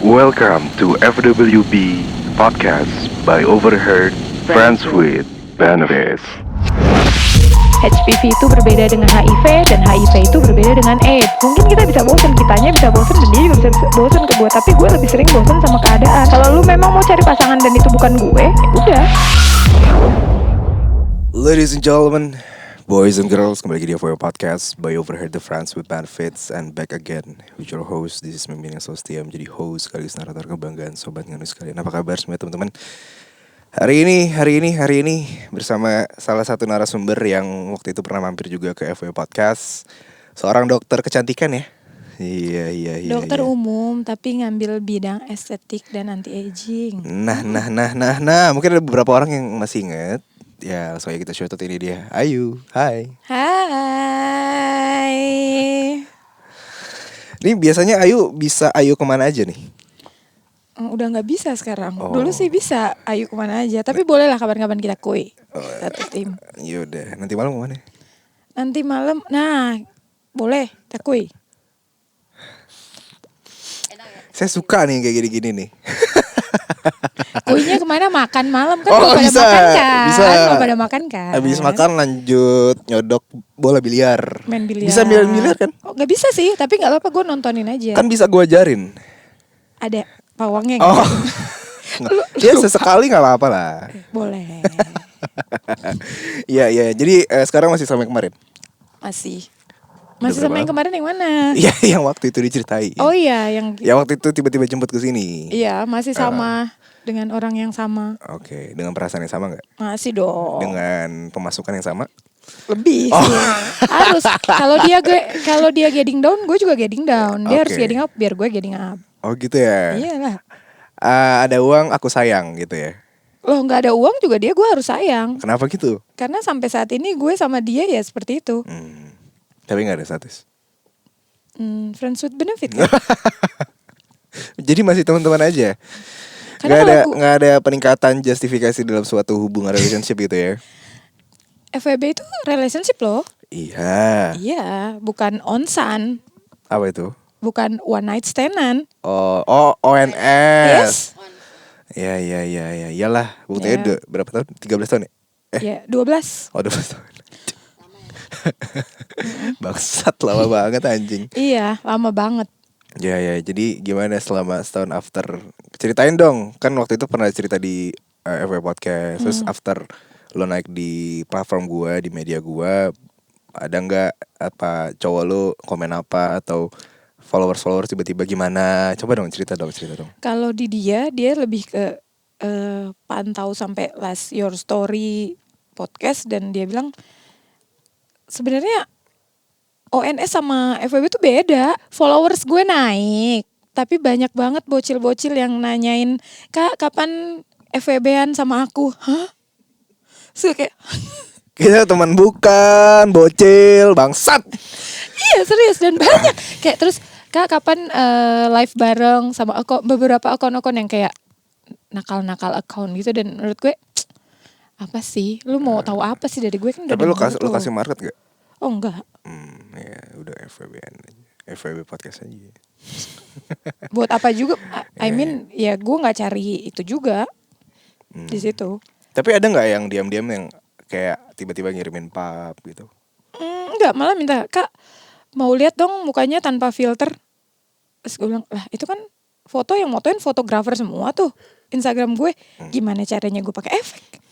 Welcome to FWB Podcast by Overheard Friends with Benefits. HPV itu berbeda dengan HIV dan HIV itu berbeda dengan AIDS. Mungkin kita bisa bosan, kitanya bisa bosan dan dia juga bisa bosan ke gue. Tapi gue lebih sering bosan sama keadaan. Kalau lu memang mau cari pasangan dan itu bukan gue, ya udah. Ladies and gentlemen, boys and girls, kembali lagi di FWB Podcast by Overheard the Friends with Benefits and back again with your host. This is Mimin yang setia menjadi host sekaligus narator kebanggaan sobat nganu sekalian. Apa kabar semua teman-teman? Hari ini bersama salah satu narasumber yang waktu itu pernah mampir juga ke FWB Podcast, seorang dokter kecantikan ya. Iya. Dokter umum tapi ngambil bidang estetik dan anti aging. Nah, mungkin ada beberapa orang yang masih ingat. Ya, langsung aja kita shout out, ini dia. Ayu, hai. Hai. Ini biasanya Ayu kemana aja nih? Udah nggak bisa sekarang. Oh. Dulu sih bisa Ayu kemana aja. Tapi bolehlah kapan-kapan kita kue. Satu tim. Yaudah, nanti malam kemana? Nanti malam, nah boleh kita kue. Saya suka nih kayak gini-gini nih. Kuenya kemana? Makan malam kan? Oh, pada bisa, makan kan? bisa. Mau pada makan kan? Habis makan lanjut nyodok bola biliar. Main biliar. Bisa main biliar kan? Oh, gak bisa sih, tapi gak apa-apa, gue nontonin aja. Kan bisa gue ajarin. Ada pawangnya Oh. gak? Ya sesekali gak apa-apa lah. Boleh. Iya. Jadi sekarang masih sama yang kemarin? Masih Udah sama berapa yang kemarin yang mana? Iya, yang waktu itu diceritain. Oh iya, yang Ya waktu itu tiba-tiba jemput ke sini. iya, masih sama dengan orang yang sama. Oke, dengan perasaan yang sama gak? Masih dong. Dengan pemasukan yang sama? Lebih sih. Harus. Kalau dia getting down, gue juga getting down. Dia harus Oke. getting up biar gue getting up. Oh gitu ya? Iyalah. Ada uang aku sayang gitu ya? Loh, nggak ada uang juga gue harus sayang. Kenapa gitu? Karena sampai saat ini gue sama dia ya seperti itu. Tapi gak ada status. Friends with benefit kan? Jadi masih teman-teman aja. Karena Gak ada peningkatan justifikasi dalam suatu hubungan relationship gitu ya? FWB itu relationship loh. Iya. Iya, bukan onsan, Apa itu? bukan one night standan. Oh, ONS. Yes. Ya. Iyalah, buktinya Ya. berapa tahun? 13 tahun ya? Ya, 12. Oh, 12 tahun. Bangsat, lama banget anjing. Iya, lama banget. Ya, jadi gimana selama setahun after? Ceritain dong, kan waktu itu pernah cerita di FW Podcast. Terus after lo naik di platform gua, di media gua, ada nggak apa cowok lo komen apa atau followers tiba-tiba gimana? Coba dong cerita dong. Kalau di dia lebih ke pantau sampai last your story podcast dan dia bilang sebenarnya ONS sama FWB itu beda. Followers gue naik, tapi banyak banget bocil-bocil yang nanyain, "Kak, kapan FWB-an sama aku?" Hah? So kayak Kita teman bukan, bocil, bangsat. iya serius dan banyak. Kayak terus, "Kak, kapan live bareng sama beberapa akun-akun yang kayak nakal-nakal account gitu." Dan menurut gue, apa sih? Lu mau tahu apa sih dari gue kan udah Tapi ada lo mulut kasih market gak? Oh enggak. Ya udah FWB-an aja. FWB podcast aja. Buat apa juga? I mean, ya gue nggak cari itu juga di situ. Tapi ada nggak yang diam-diam yang kayak tiba-tiba ngirimin pap gitu? Enggak, malah minta, "Kak, mau lihat dong mukanya tanpa filter." Terus gue bilang, lah itu kan foto yang motoin fotografer semua tuh. Instagram gue, gimana caranya gue pakai efek?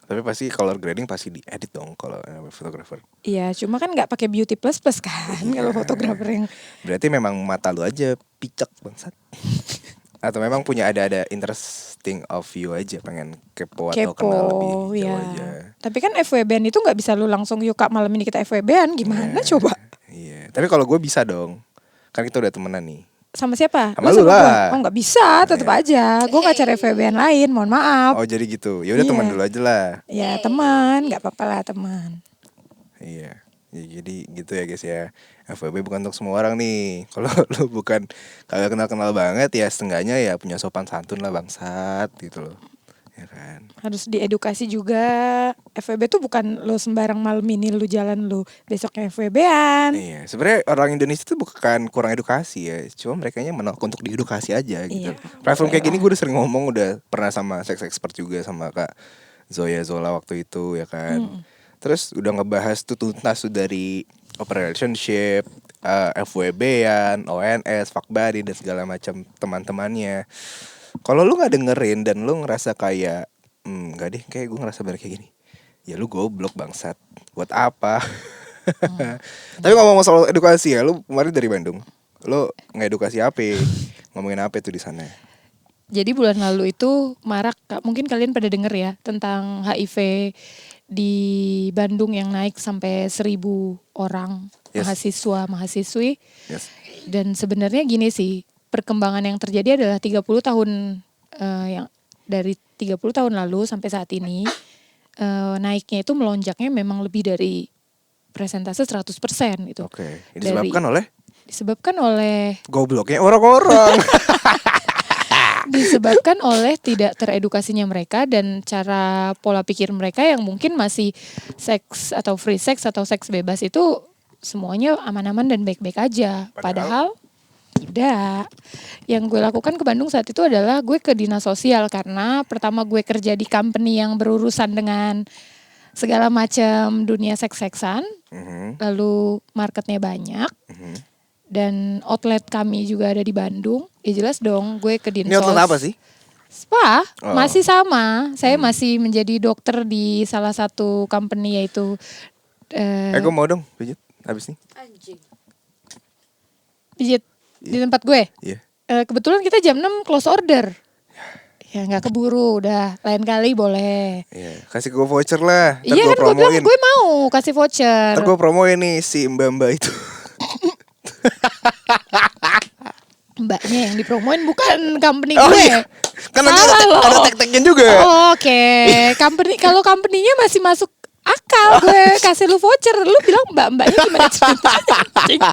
Tapi pasti color grading pasti diedit dong kalau fotografer. Iya, cuma kan nggak pakai beauty plus plus kan kalau fotografer yang Berarti memang mata lu aja picek bangsat. Atau memang punya ada interesting of you aja, pengen kepo atau kenal lebih jauh ya. aja. Tapi kan FWB-an itu nggak bisa lu langsung, "Yuk Kak, malam ini kita FWB-an." Gimana coba? Iya. Tapi kalau gue bisa dong. Kan kita udah temenan nih. Sama siapa? Sama lu lah. Gua? Oh nggak bisa, tetap aja. Gue nggak cari FWB-an lain, mohon maaf. Oh jadi gitu. Ya udah Iya. teman dulu aja lah. Ya teman, nggak apa-apa lah teman. Iya. Ya, jadi gitu ya guys ya. FWB bukan untuk semua orang nih. Kalau lu bukan kagak kenal-kenal banget ya setengahnya ya punya sopan santun lah bangsat gitu loh. ya kan. Harus diedukasi juga. FWB tuh bukan lo sembarang malam ini lu jalan lu besoknya FWB-an. Iya, sebenarnya orang Indonesia itu bukan kurang edukasi ya, cuma mereka menolak untuk diedukasi aja gitu. Iya, Platform kayak gini boleh gue udah sering ngomong, udah pernah sama sex expert juga sama Kak Zoya Zola waktu itu ya kan. Terus udah ngebahas tuh tuntas tuh dari open relationship, FWB-an, ONS, fuck buddy dan segala macam teman-temannya. Kalau lu nggak dengerin dan lu ngerasa kayak nggak deh, kayak gue ngerasa bener kayak gini, ya lu goblok bangsat, buat apa? Tapi ngomong soal edukasi ya, lu kemarin dari Bandung, lu ngedukasi apa? Ngomongin apa tuh di sana? Jadi bulan lalu itu marak, mungkin kalian pada denger ya, tentang HIV di Bandung yang naik sampai 1.000 orang Yes. mahasiswa-mahasiswi. Yes. Dan sebenarnya gini sih, perkembangan yang terjadi adalah 30 tahun yang dari 30 tahun lalu sampai saat ini naiknya itu melonjaknya memang lebih dari persentase 100% itu. Oke. Ini Dari- disebabkan oleh gobloknya gobloknya orang-orang. disebabkan oleh tidak teredukasinya mereka dan cara pola pikir mereka yang mungkin masih seks atau free sex atau seks bebas itu semuanya aman-aman dan baik-baik aja. Padahal tidak. Yang gue lakukan ke Bandung saat itu adalah gue ke dinas sosial karena pertama gue kerja di company yang berurusan dengan segala macam dunia seks-seksan. Lalu marketnya banyak. Dan outlet kami juga ada di Bandung. Ya jelas dong gue ke Dinsos. Ini outlet apa sih? Spa, Oh. masih sama. Saya masih menjadi dokter di salah satu company yaitu Gue mau dong pijit habis nih. pijit di tempat gue. Iya. Kebetulan kita jam 6 close order. Ya nggak keburu, udah lain kali boleh. Iya, kasih gue voucher lah. Ntar Iya gue kan gue bilang promoin. gue mau kasih voucher. Ntar gue promoin nih si mbak-mbak itu. Mbaknya yang dipromoin bukan company Oh gue. iya. Kan nanti Salah loh. ada tag-tagnya juga. Oke, kalau company-nya masih masuk akal gue kasih lu voucher. Lu bilang mbak-mbaknya gimana ceritanya?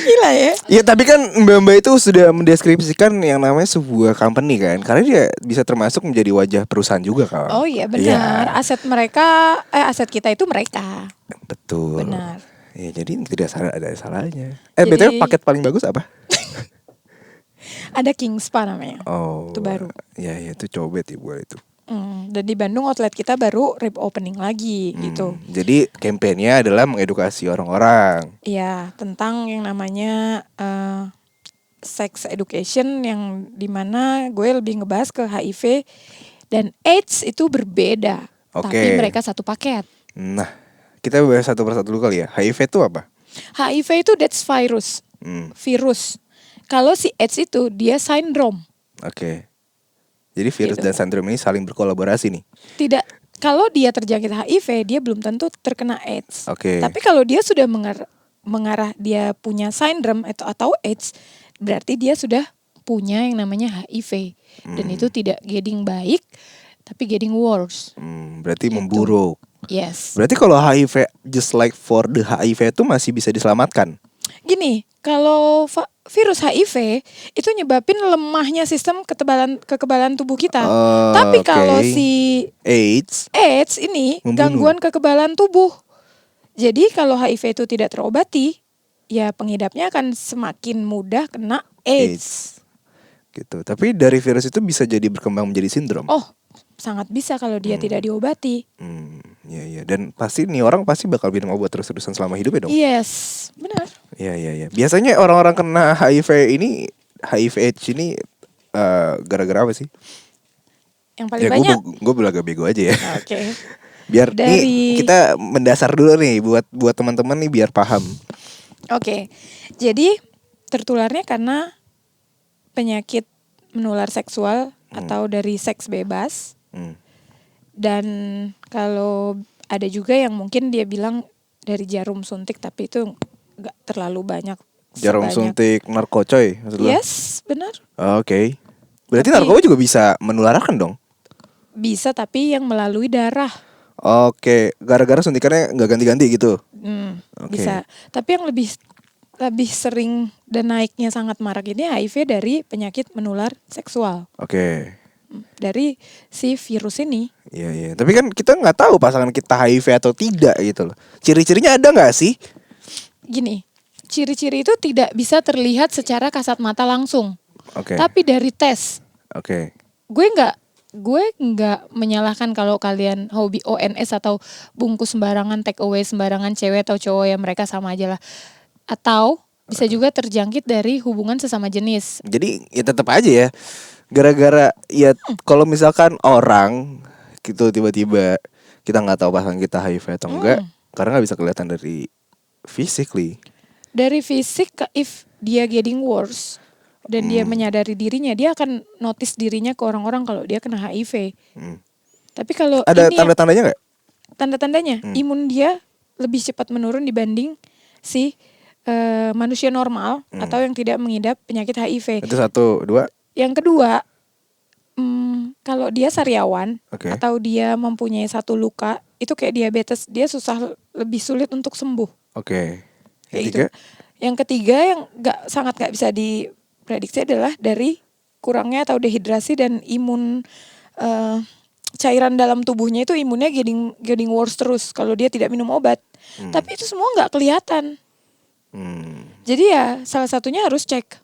Gila ya. Ya tapi kan mbak-mbak itu sudah mendeskripsikan yang namanya sebuah company kan. Karena dia bisa termasuk menjadi wajah perusahaan juga kan. Oh iya benar. Aset mereka, aset kita itu mereka. Betul. Benar. Ya jadi tidak salah, ada salahnya. Jadi- BTW paket paling bagus apa? Ada King Spa namanya. Oh. Itu baru. Ya itu cobet ya buat itu. Dan di Bandung outlet kita baru opening lagi gitu. Jadi kampanyenya adalah mengedukasi orang-orang. Iya, tentang yang namanya sex education yang dimana gue lebih ngebahas ke HIV dan AIDS itu berbeda. Oke. Tapi mereka satu paket. Nah, kita bahas satu persatu dulu kali ya. HIV itu apa? HIV itu that's virus. Virus. Kalau si AIDS itu dia sindrom. Oke. Jadi virus Gitu. dan sindrom ini saling berkolaborasi nih. Tidak, kalau dia terjangkit HIV dia belum tentu terkena AIDS. Oke. Tapi kalau dia sudah mengarah dia punya sindrom atau AIDS, berarti dia sudah punya yang namanya HIV. Dan itu tidak getting baik, tapi getting worse. Berarti Gitu. memburuk. Yes. Berarti kalau HIV just like for the HIV itu masih bisa diselamatkan. Gini, kalau virus HIV itu nyebabin lemahnya sistem kekebalan tubuh kita. Oh, Tapi oke. kalau si AIDS. AIDS ini Membunuh. gangguan kekebalan tubuh. Jadi kalau HIV itu tidak terobati, ya pengidapnya akan semakin mudah kena AIDS. Gitu. Tapi dari virus itu bisa jadi berkembang menjadi sindrom. Oh, sangat bisa kalau dia tidak diobati. Iya. Dan pasti nih orang pasti bakal minum obat terus-terusan selama hidup ya dong. Yes, benar. Iya. Biasanya orang-orang kena HIV AIDS ini gara-gara apa sih? Yang paling Ya banyak. gue belaga bego aja ya. Oke. Biar nih Dari- kita mendasar dulu nih buat teman-teman nih biar paham. Oke. Jadi tertularnya karena penyakit menular seksual atau dari seks bebas. Dan kalau ada juga yang mungkin dia bilang dari jarum suntik, tapi itu nggak terlalu banyak. Jarum sebanyak- suntik narkocoy maksud lo? Yes, benar. Oke. Berarti Tapi- narkoba juga bisa menularkan dong? Bisa tapi yang melalui darah. Oke, gara-gara suntikannya nggak ganti-ganti gitu. Oke. Bisa. Tapi yang lebih sering dan naiknya sangat marak ini HIV dari penyakit menular seksual. Oke. dari si virus ini. Iya iya. Tapi kan kita nggak tahu pasangan kita HIV atau tidak gitu loh. Ciri-cirinya ada nggak sih? Gini, ciri-ciri itu tidak bisa terlihat secara kasat mata langsung, Oke. tapi dari tes. Oke. Gue nggak menyalahkan kalau kalian hobi ONS atau bungkus sembarangan, take away sembarangan, cewek atau cowok, ya mereka sama aja lah. Atau bisa juga terjangkit dari hubungan sesama jenis. Jadi ya tetap aja ya. Gara-gara ya kalau misalkan orang gitu tiba-tiba kita nggak tahu pasangan kita HIV atau enggak, karena nggak bisa kelihatan dari physically. Dari fisik, if dia getting worse dan dia menyadari dirinya, dia akan notice dirinya ke orang-orang kalau dia kena HIV. Tapi kalau Ada ini tanda-tandanya nggak? tanda-tandanya imun dia lebih cepat menurun dibanding si manusia normal atau yang tidak mengidap penyakit HIV. Itu 1, 2. Yang kedua, kalau dia sariawan Oke. atau dia mempunyai satu luka, itu kayak diabetes, dia lebih sulit untuk sembuh. Oke. Kayak Yang gitu. ketiga? Yang ketiga yang sangat nggak bisa diprediksi adalah dari kurangnya atau dehidrasi dan imun cairan dalam tubuhnya itu imunnya getting worse terus kalau dia tidak minum obat. Tapi itu semua nggak kelihatan. Jadi ya salah satunya harus cek.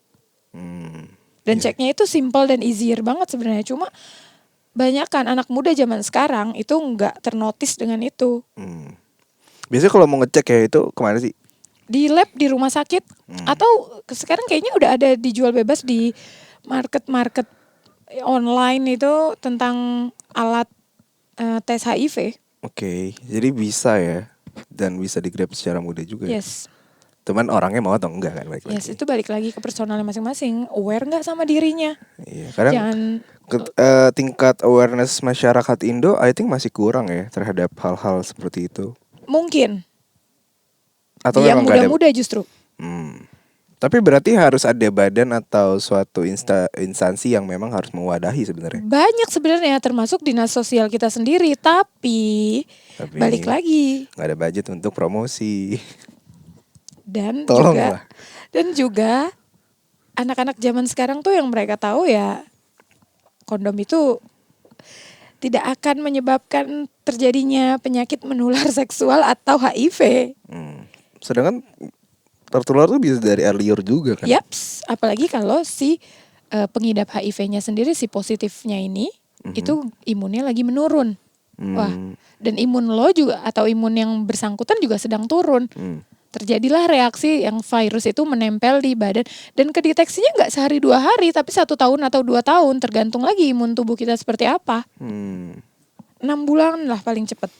Dan ceknya itu simple dan easier banget sebenarnya. Cuma banyak kan anak muda zaman sekarang itu nggak ternotis dengan itu. Biasanya kalau mau ngecek ya itu kemana sih? Di lab di rumah sakit atau sekarang kayaknya udah ada dijual bebas di market online itu tentang alat tes HIV. Oke, jadi bisa ya dan bisa digrab secara mudah juga. Yes. Cuman orangnya mau atau enggak kan balik Yes, lagi. itu balik lagi ke personalnya masing-masing. Aware nggak sama dirinya? Iya, kadang Jangan tingkat awareness masyarakat Indo I think masih kurang ya terhadap hal-hal seperti itu. mungkin Atau yang memang nggak ada. muda-muda justru. Tapi berarti harus ada badan atau suatu instansi yang memang harus mewadahi sebenarnya. Banyak sebenarnya termasuk dinas sosial kita sendiri, tapi balik lagi nggak ada budget untuk promosi. dan Tolonglah. juga anak-anak zaman sekarang tuh yang mereka tahu ya kondom itu tidak akan menyebabkan terjadinya penyakit menular seksual atau HIV. Sedangkan tertular tuh bisa dari air liur juga kan. Yaps, apalagi kalau si pengidap HIV-nya sendiri, si positifnya ini itu imunnya lagi menurun. Wah, dan imun lo juga atau imun yang bersangkutan juga sedang turun. Terjadilah reaksi yang virus itu menempel di badan dan kedeteksinya nggak sehari 2 hari, tapi 1 tahun atau 2 tahun, tergantung lagi imun tubuh kita seperti apa. 6 bulan lah paling cepat.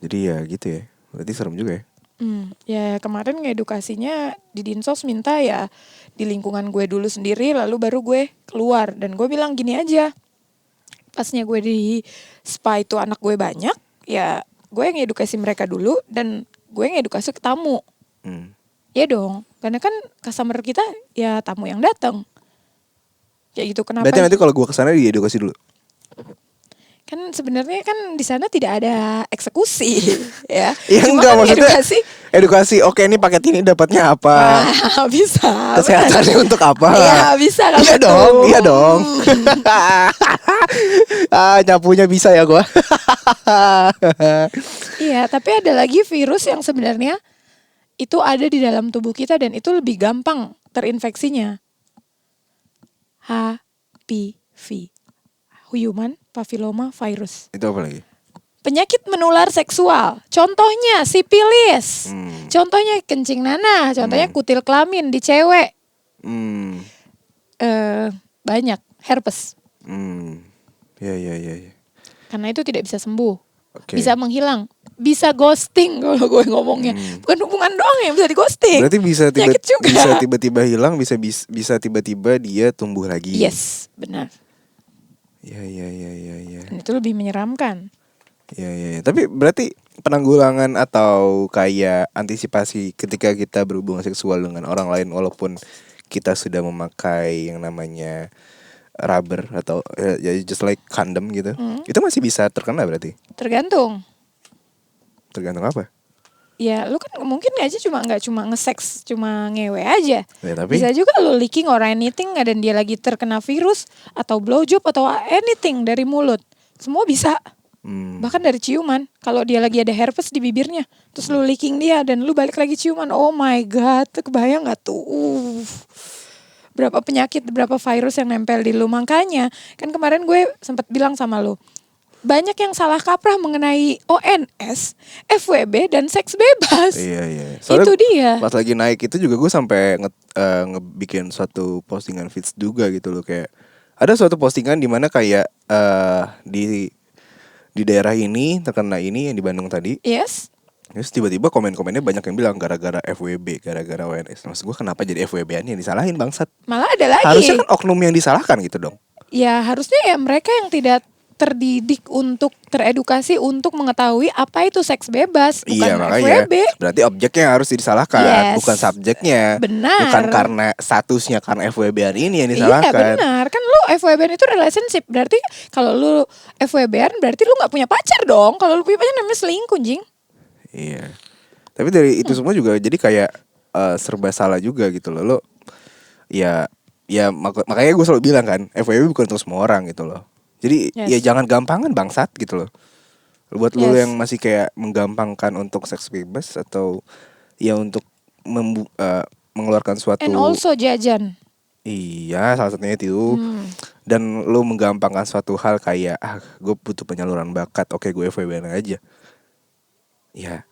Jadi ya gitu ya. Berarti serem juga ya. Ya kemarin ngedukasinya di Dinsos minta ya di lingkungan gue dulu sendiri, lalu baru gue keluar. Dan gue bilang gini aja, pasnya gue di spa itu anak gue banyak, ya gue ngedukasi mereka dulu dan gue ngedukasi ke tamu. Ya dong, karena kan customer kita ya tamu yang datang. Kayak gitu, kenapa? Berarti nanti kalau gue kesana diedukasi dulu. Kan sebenarnya kan di sana tidak ada eksekusi ya. Ya Cuma enggak kan maksudnya edukasi. Oke, ini paket ini dapatnya apa? Bisa. Kesehatannya untuk apa? Iya bisa kan. Iya dong, iya dong. Nyapunya bisa ya gue. Iya, tapi ada lagi virus yang sebenarnya itu ada di dalam tubuh kita dan itu lebih gampang terinfeksinya. HPV, Human Papilloma Virus. Itu apa lagi? Penyakit menular seksual. Contohnya sipilis. Contohnya kencing nanah. Contohnya kutil kelamin di cewek. Banyak. Herpes. Ya. Karena itu tidak bisa sembuh. Oke. Bisa menghilang. Bisa ghosting kalau gue ngomongnya. Bukan hubungan doang yang bisa di ghosting. Berarti bisa Penyakit juga. bisa tiba-tiba hilang, bisa tiba-tiba dia tumbuh lagi. Yes, benar. Ya. Dan itu lebih menyeramkan. Ya. Tapi berarti penanggulangan atau kayak antisipasi ketika kita berhubungan seksual dengan orang lain walaupun kita sudah memakai yang namanya rubber atau ya just like condom gitu. Itu masih bisa terkena berarti? Tergantung. Tergantung apa? Ya lu kan mungkin aja nggak cuma nge-sex, cuma ngewe aja. Ya, tapi Bisa juga lu leaking or anything dan dia lagi terkena virus atau blowjob atau anything dari mulut. Semua bisa. Bahkan dari ciuman. Kalau dia lagi ada herpes di bibirnya, terus lu leaking dia dan lu balik lagi ciuman. Oh my god, kebayang gak tuh? Berapa penyakit, berapa virus yang nempel di lu. Makanya kan kemarin gue sempat bilang sama lu, banyak yang salah kaprah mengenai ONS, FWB dan seks bebas. Iya. Itu dia. Pas lagi naik itu juga gue sampai ngebikin suatu postingan feeds juga gitu loh, kayak ada suatu postingan di mana kayak di daerah ini terkena ini yang di Bandung tadi. Yes. Terus tiba-tiba komen-komennya banyak yang bilang gara-gara FWB, gara-gara ONS. Maksud gue kenapa jadi FWB-an yang disalahin bangsat? Malah ada lagi. Harusnya kan oknum yang disalahkan gitu dong. Ya harusnya ya mereka yang tidak terdidik untuk teredukasi untuk mengetahui apa itu seks bebas, bukan Iya makanya FWB. berarti objeknya yang harus disalahkan, Yes. bukan subjeknya. Benar. Bukan karena statusnya karena FWB-an ini yang Iya disalahkan. benar, kan lu FWB itu relationship, berarti kalau lu FWB-an berarti lu gak punya pacar dong. Kalau lu punya pacar namanya selingkuh, jing. Iya. Tapi dari itu semua juga jadi kayak serba salah juga gitu loh. Lo ya makanya gue selalu bilang kan, FWB bukan untuk semua orang gitu loh. Jadi Yes. ya jangan gampangan bangsat gitu loh. Buat lo Yes. yang masih kayak menggampangkan untuk seks bebas atau ya untuk mengeluarkan suatu. And also jajan. Iya, salah satunya itu. Dan lo menggampangkan suatu hal kayak gue butuh penyaluran bakat, oke gue FWB aja. Ya,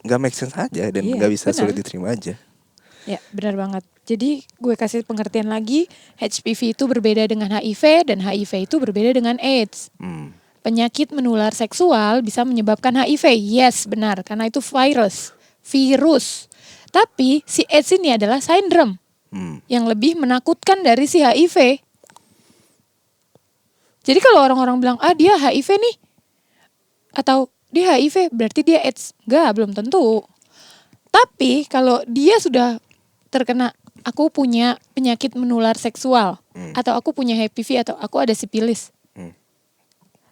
nggak make sense aja dan Iya, nggak bisa benar. sulit diterima aja. Ya benar banget. Jadi gue kasih pengertian lagi, HPV itu berbeda dengan HIV dan HIV itu berbeda dengan AIDS. Penyakit menular seksual bisa menyebabkan HIV. Yes, benar. Karena itu virus. Tapi si AIDS ini adalah sindrom yang lebih menakutkan dari si HIV. Jadi kalau orang-orang bilang, dia HIV nih. Atau dia HIV berarti dia AIDS. Enggak, belum tentu. Tapi kalau dia sudah terkena, aku punya penyakit menular seksual. Atau aku punya HPV atau aku ada sipilis.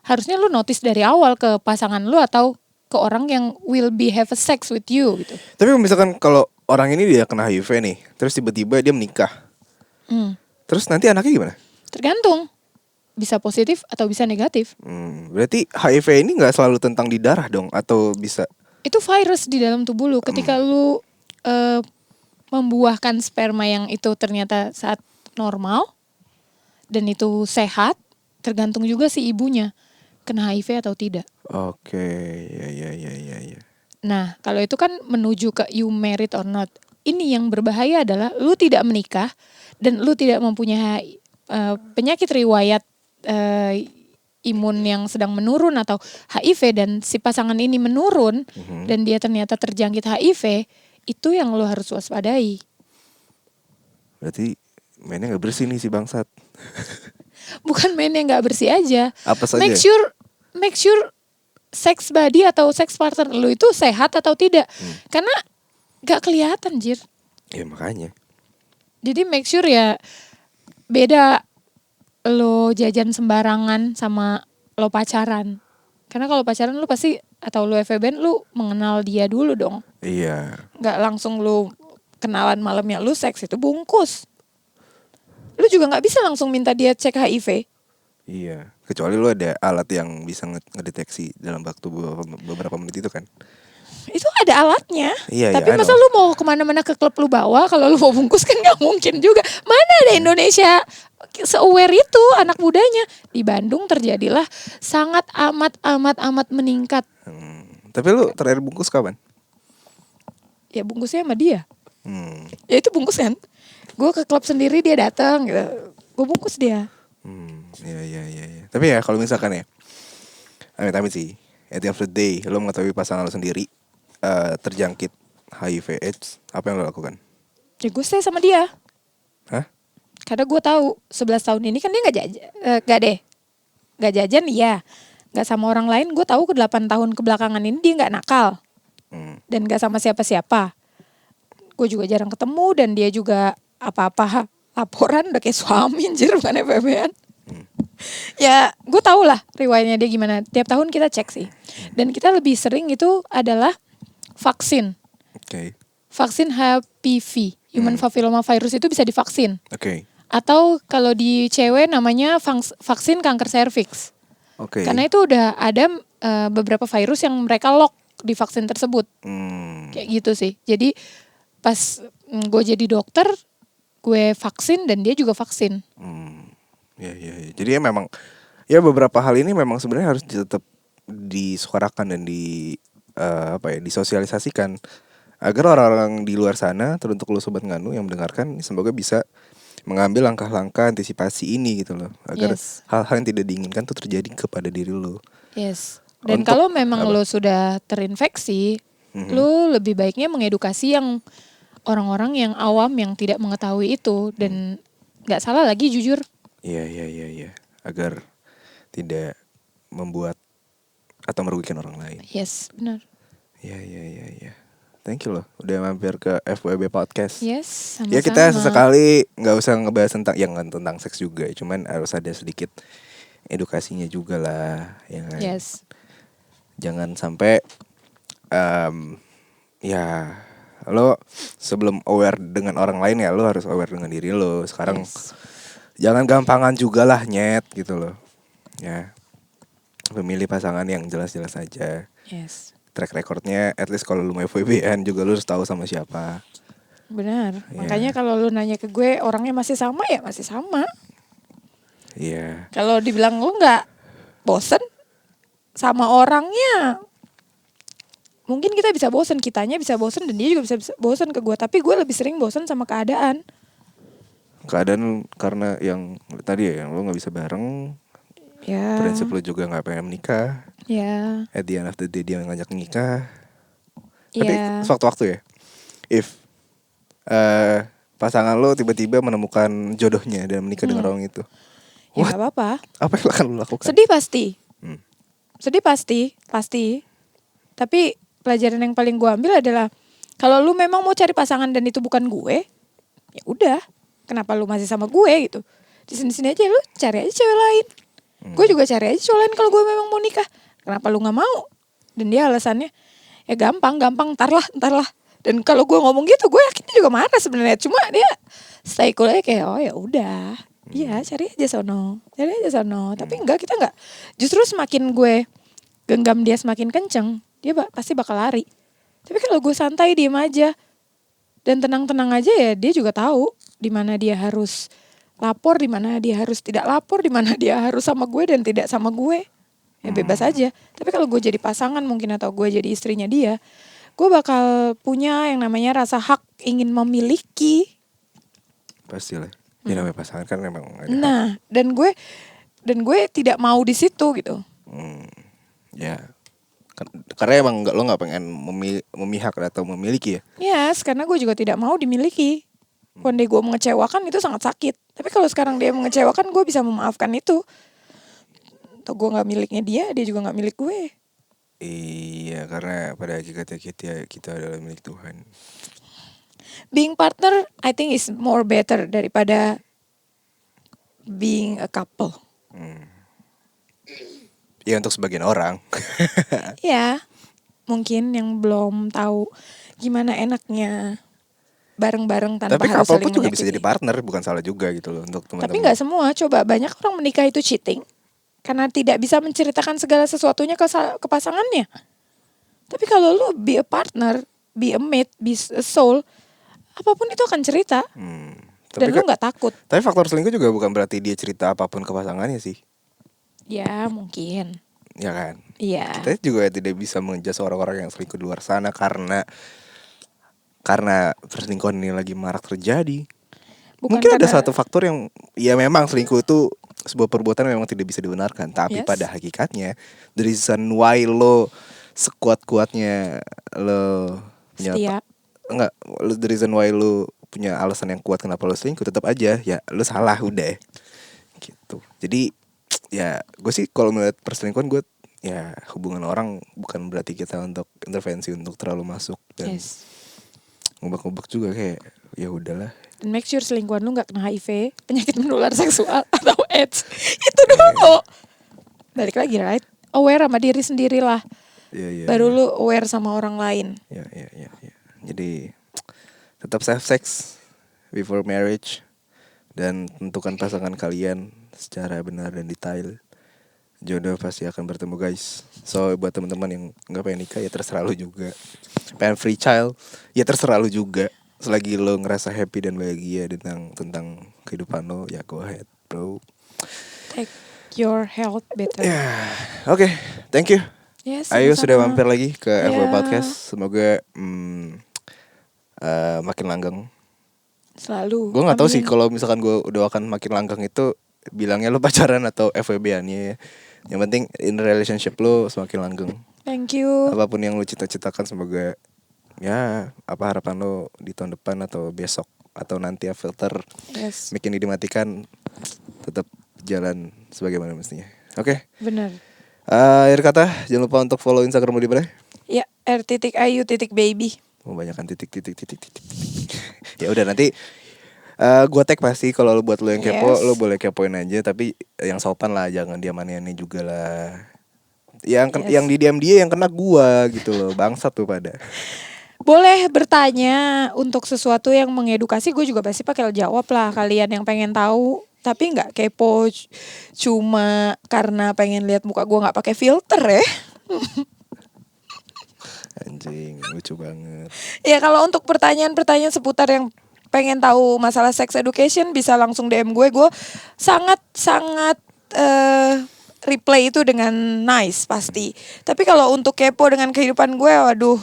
Harusnya lu notice dari awal ke pasangan lu atau ke orang yang will be have a sex with you gitu. Tapi misalkan kalau orang ini dia kena HIV nih, terus tiba-tiba dia menikah, terus nanti anaknya gimana? Tergantung. Bisa positif atau bisa negatif. Berarti HIV ini nggak selalu tentang di darah dong, atau bisa? Itu virus di dalam tubuh lu. Ketika lu membuahkan sperma yang itu ternyata saat normal dan itu sehat, tergantung juga si ibunya kena HIV atau tidak. Oke, ya. Nah, kalau itu kan menuju ke you married or not. Ini yang berbahaya adalah lu tidak menikah dan lu tidak mempunyai penyakit riwayat imun yang sedang menurun atau HIV dan si pasangan ini menurun dan dia ternyata terjangkit HIV, itu yang lu harus waspadai. Berarti mainnya nggak bersih nih si bangsat. Bukan main yang nggak bersih aja. Apa saja? Make sure sex buddy atau sex partner lu itu sehat atau tidak. Karena nggak kelihatan, Jir. Ya makanya. Jadi make sure ya beda lo jajan sembarangan sama lo pacaran. Karena kalau pacaran lu pasti atau lu FWB lu mengenal dia dulu dong. Iya. Nggak langsung lu kenalan malamnya lu seks, itu bungkus. Lu juga nggak bisa langsung minta dia cek HIV. Iya. Kecuali lu ada alat yang bisa ngedeteksi dalam waktu beberapa menit itu kan. Itu ada alatnya. Iya, Tapi iya, masa lu mau kemana-mana ke klub lu bawa, kalau lu mau bungkus kan nggak mungkin juga. Mana ada Indonesia se-aware itu anak mudanya. Di Bandung terjadilah sangat amat meningkat. Tapi lu terakhir bungkus kapan? Ya bungkusnya sama dia. Ya itu bungkus kan. Gue ke klub sendiri, dia datang gitu. Gue bungkus dia. Iya. Tapi ya kalau misalkan ya, amit-amit sih, at the end of the day lo mengetahui pasangan lo sendiri terjangkit HIV AIDS, apa yang lo lakukan? Ya gue stay sama dia. Hah? Karena gue tahu 11 tahun ini kan dia nggak jajan, nggak jajan, iya, nggak sama orang lain. Gue tahu ke 8 tahun kebelakangan ini dia nggak nakal dan nggak sama siapa-siapa. Gue juga jarang ketemu dan dia juga apa-apa laporan udah kayak suami, anjir, bukan FWB-an. Ya gue tau lah riwayatnya dia gimana. Tiap tahun kita cek sih. Dan kita lebih sering itu adalah vaksin. Oke. Vaksin HPV, Human Papilloma Virus itu bisa divaksin. Oke. Atau kalau di cewek namanya vaksin kanker serviks. Oke. Karena itu udah ada beberapa virus yang mereka lock di vaksin tersebut. Kayak gitu sih. Jadi pas gue jadi dokter, gue vaksin dan dia juga vaksin. Ya. Jadi ya memang ya beberapa hal ini memang sebenarnya harus tetap disuarakan dan disosialisasikan agar orang-orang di luar sana, teruntuk lu sobat nganu yang mendengarkan, semoga bisa mengambil langkah-langkah antisipasi ini gitu loh, agar hal-hal yang tidak diinginkan tuh terjadi kepada diri lu. Yes. Dan Untuk kalau memang lo sudah terinfeksi, lo lebih baiknya mengedukasi yang orang-orang yang awam yang tidak mengetahui itu dan nggak salah lagi jujur. Iya. Agar tidak membuat atau merugikan orang lain. Yes, benar. Iya. Thank you loh, udah mampir ke FWB Podcast. Yes, sama-sama. Ya kita sesekali nggak usah ngebahas tentang tentang seks juga, cuman harus ada sedikit edukasinya juga lah, ya kan. Yes. Jangan sampai ya lo sebelum aware dengan orang lain ya lo harus aware dengan diri lo. Sekarang jangan gampangan juga lah nyet gitu loh. Ya, memilih pasangan yang jelas-jelas aja. Yes. Track recordnya at least kalau lu mau FWB-an juga lu harus tahu sama siapa. Benar. Yeah. Makanya kalau lu nanya ke gue orangnya masih sama ya masih sama. Iya. Kalau dibilang lu nggak bosen sama orangnya, mungkin kita bisa bosen, kitanya bisa bosen dan dia juga bisa bosen ke gue. Tapi gue lebih sering bosen sama keadaan. Keadaan karena yang tadi ya, yang lu nggak bisa bareng. Ya. Prinsip lu juga nggak pengen menikah. Ya. At the end of the day dia ngajak nikah. Ya. Tapi sewaktu-waktu ya, if pasangan lo tiba-tiba menemukan jodohnya dan menikah dengan orang itu, ya gak apa-apa. apa yang akan lo lakukan? Sedih pasti. Tapi pelajaran yang paling gue ambil adalah kalau lu memang mau cari pasangan dan itu bukan gue, ya udah, kenapa lu masih sama gue gitu? Di sini-sini aja lu cari aja cewek lain. Gue juga cari aja cowok lain kalau gue memang mau nikah. Kenapa lu nggak mau? Dan dia alasannya ya gampang, ntar lah. Dan kalau gue ngomong gitu, gue yakin dia juga marah sebenarnya. Cuma dia stay cool aja kayak oh ya udah, iya cari aja sono. Tapi enggak, kita enggak. Justru semakin gue genggam dia semakin kenceng, dia pasti bakal lari. Tapi kalau gue santai diem aja dan tenang-tenang aja ya, dia juga tahu di mana dia harus lapor, di mana dia harus tidak lapor, di mana dia harus sama gue dan tidak sama gue. Ya bebas aja. Tapi kalau gue jadi pasangan mungkin atau gue jadi istrinya dia, gue bakal punya yang namanya rasa hak ingin memiliki. Pastilah. Ya namanya pasangan kan memang ada Nah, hak. dan gue tidak mau di situ gitu. Ya. Karena emang lo nggak pengen memihak atau memiliki ya. Yes, karena gue juga tidak mau dimiliki. One day gue mengecewakan itu sangat sakit. Tapi kalau sekarang dia mengecewakan, gue bisa memaafkan itu. Atau gue gak miliknya dia juga gak milik gue. Iya, karena pada hakikatnya kita adalah milik Tuhan. Being partner, I think is more better daripada being a couple. Ya untuk sebagian orang. Ya, mungkin yang belum tahu gimana enaknya bareng-bareng tanpa tapi harus couple saling pun juga menyakiti. bisa jadi partner, bukan salah juga gitu loh untuk teman-teman. Tapi nggak semua. Coba banyak orang menikah itu cheating karena tidak bisa menceritakan segala sesuatunya ke pasangannya. Tapi kalau lu be a partner, be a mate, be a soul, apapun itu akan cerita. Dan lu nggak takut. Tapi faktor selingkuh juga bukan berarti dia cerita apapun ke pasangannya sih. Ya mungkin. Ya kan. Iya. Kita juga tidak bisa menjudge orang-orang yang selingkuh di luar sana karena perselingkuhan ini lagi marak terjadi. Mungkin ada satu faktor yang ya memang selingkuh itu sebuah perbuatan yang memang tidak bisa dibenarkan. Tapi pada hakikatnya the reason why lo sekuat-kuatnya lo setia. The reason why lo punya alasan yang kuat kenapa lo selingkuh, tetap aja ya lo salah udah gitu. Jadi ya gue sih kalau melihat perselingkuhan, gue ya hubungan orang bukan berarti kita untuk intervensi untuk terlalu masuk dan ngubek-ngubek juga, kayak ya udahlah. Dan make sure selingkuhan lu gak kena HIV, penyakit menular seksual atau AIDS. Itu dulu. Balik lagi, right? Aware sama diri sendiri lah. Iya. Baru lu aware sama orang lain. Iya. Jadi tetap safe sex before marriage dan tentukan pasangan kalian secara benar dan detail. Jodoh pasti akan bertemu guys. So buat teman-teman yang nggak pengen nikah ya terserah lu juga. Pengen free child ya terserah lu juga. Selagi lo ngerasa happy dan bahagia tentang kehidupan lo ya go ahead bro. Take your health better. Ya, oke, thank you. Yes, Ayo sama-sama. sudah mampir lagi ke FW Ya. Podcast. Semoga makin langgeng. Selalu. Gue nggak tahu sih Amin. kalau misalkan gue udah akan makin langgeng itu bilangnya lo pacaran atau FWB-annya ya. Yang penting in relationship lo semakin langgeng. Thank you. Apapun yang lo cita-citakan semoga ya apa harapan lo di tahun depan atau besok atau nanti ya filter Yes. mic ini dimatikan tetap jalan sebagaimana mestinya. Oke. Bener. Akhir kata jangan lupa untuk follow Instagram lo di mana? Ya, r.ayu.baby. Membanyakan titik. Ya udah nanti gue tag pasti kalau lo buat lo yang kepo Yes. lo boleh kepoin aja tapi yang sopan lah jangan diam-diamannya juga lah. Yang Yes. yang di DM dia yang kena gua gitu loh bangsat tuh pada. Boleh bertanya untuk sesuatu yang mengedukasi, gue juga pasti bakal jawab lah. Kalian yang pengen tahu tapi nggak kepo cuma karena pengen lihat muka gue nggak pakai filter ya. Anjing lucu banget. Ya kalau untuk pertanyaan-pertanyaan seputar yang pengen tahu masalah sex education bisa langsung DM gue. Gue sangat reply itu dengan nice pasti. Tapi kalau untuk kepo dengan kehidupan gue, waduh,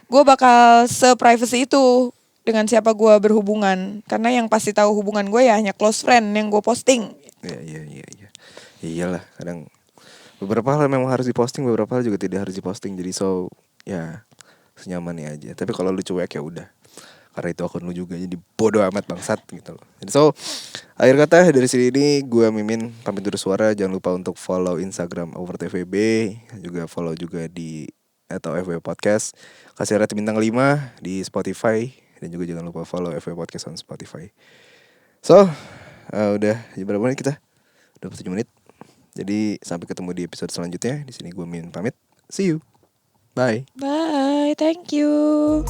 gue bakal se-privacy itu dengan siapa gue berhubungan. Karena yang pasti tahu hubungan gue ya hanya close friend yang gue posting. Iya. Iyalah kadang beberapa hal memang harus diposting, beberapa hal juga tidak harus diposting. Jadi so ya senyamannya aja. Tapi kalau lu cuek ya udah. Karena itu akun lu juga jadi bodoh amat bangsat gitu loh. Jadi so akhir kata dari sini ini gue Mimin pamit undur suara. Jangan lupa untuk follow Instagram @overtvb, juga follow juga di atau FW Podcast. Kasih rating bintang 5 di Spotify dan juga jangan lupa follow FW Podcast on Spotify. So udah berapa menit kita? 27 menit. Jadi sampai ketemu di episode selanjutnya. Di sini gue Min pamit. See you. Bye. Bye, thank you.